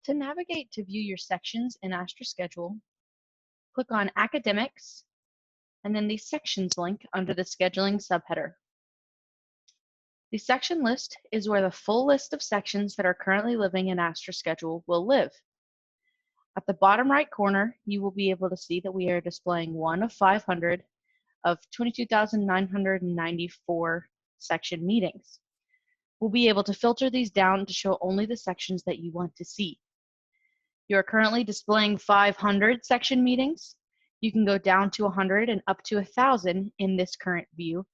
To navigate to view your sections in Astra Schedule, click on Academics and then the Sections link under the Scheduling subheader. The section list is where the full list of sections that are currently living in Astra Schedule will live. At the bottom right corner, you will be able to see that we are displaying one of 500 of 22,994 section meetings. We'll be able to filter these down to show only the sections that you want to see. You are currently displaying 500 section meetings. You can go down to 100 and up to 1,000 in this current view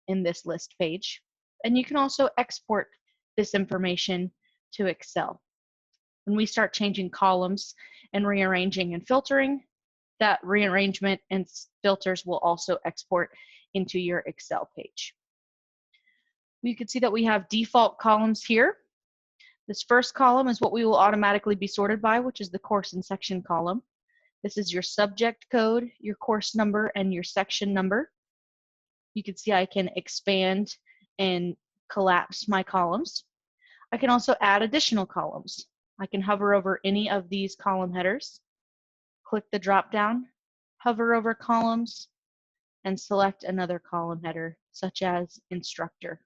in this list page. And you can also export this information to Excel. When we start changing columns and rearranging and filtering, that rearrangement and filters will also export into your Excel page. You can see that we have default columns here. This first column is what we will automatically be sorted by, which is the course and section column. This is your subject code, your course number, and your section number. You can see I can expand and collapse my columns. I can also add additional columns. I can hover over any of these column headers, click the drop down, hover over columns, and select another column header, such as instructor.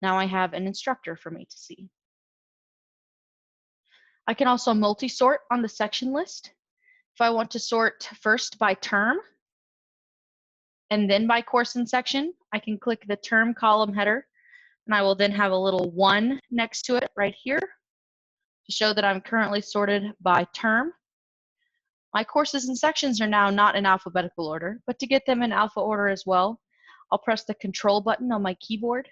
Now I have an instructor for me to see. I can also multi-sort on the section list. If I want to sort first by term and then by course and section, I can click the term column header, and I will then have a little 1 next to it right here to show that I'm currently sorted by term. My courses and sections are now not in alphabetical order, but to get them in alpha order as well, I'll press the Control button on my keyboard,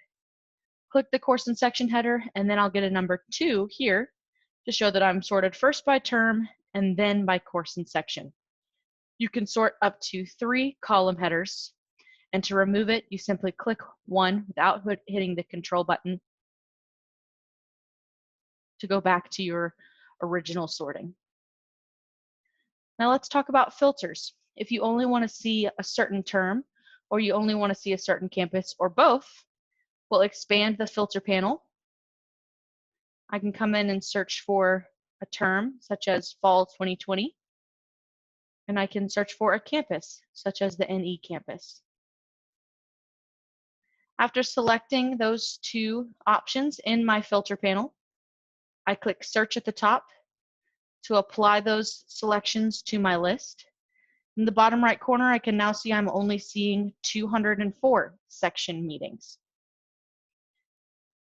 click the course and section header, and then I'll get a number 2 here to show that I'm sorted first by term and then by course and section. You can sort up to 3 column headers, and to remove it, you simply click 1 without hitting the Control button to go back to your original sorting. Now let's talk about filters. If you only want to see a certain term, or you only want to see a certain campus, or both, we'll expand the filter panel. I can come in and search for a term, such as Fall 2020, and I can search for a campus, such as the NE campus. After selecting those 2 options in my filter panel, I click Search at the top to apply those selections to my list. In the bottom right corner, I can now see I'm only seeing 204 section meetings.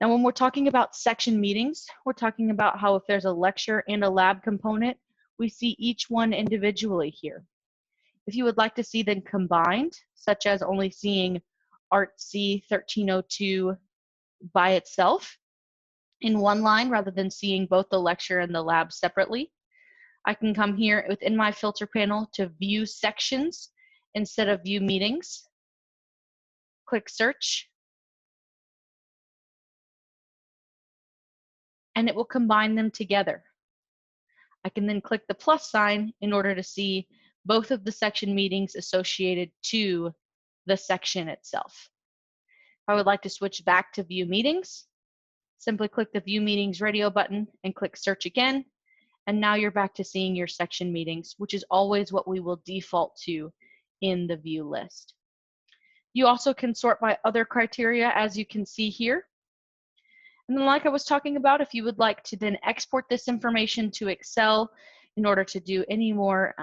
Now, when we're talking about section meetings, we're talking about how if there's a lecture and a lab component, we see each one individually here. If you would like to see them combined, such as only seeing Art C 1302 by itself in one line rather than seeing both the lecture and the lab separately, I can come here within my filter panel to view sections instead of view meetings. Click search, and it will combine them together. I can then click the plus sign in order to see both of the section meetings associated to the section itself. If I would like to switch back to view meetings, simply click the view meetings radio button and click search again. And now you're back to seeing your section meetings, which is always what we will default to in the view list. You also can sort by other criteria, as you can see here. And then like I was talking about, if you would like to then export this information to Excel in order to do any more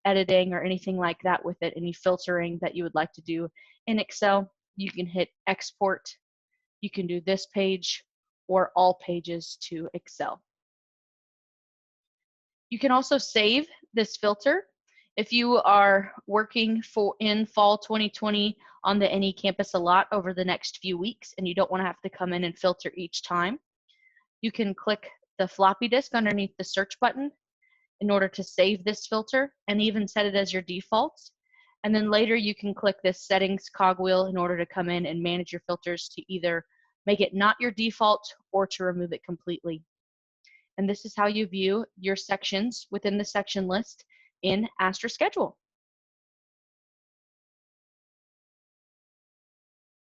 editing or anything like that with it, any filtering that you would like to do in Excel, you can hit export. You can do this page or all pages to Excel. You can also save this filter. If you are working in Fall 2020 on the NE campus a lot over the next few weeks and you don't want to have to come in and filter each time, you can click the floppy disk underneath the search button in order to save this filter and even set it as your default. And then later you can click this settings cogwheel in order to come in and manage your filters to either make it not your default or to remove it completely. And this is how you view your sections within the section list in Astra Schedule.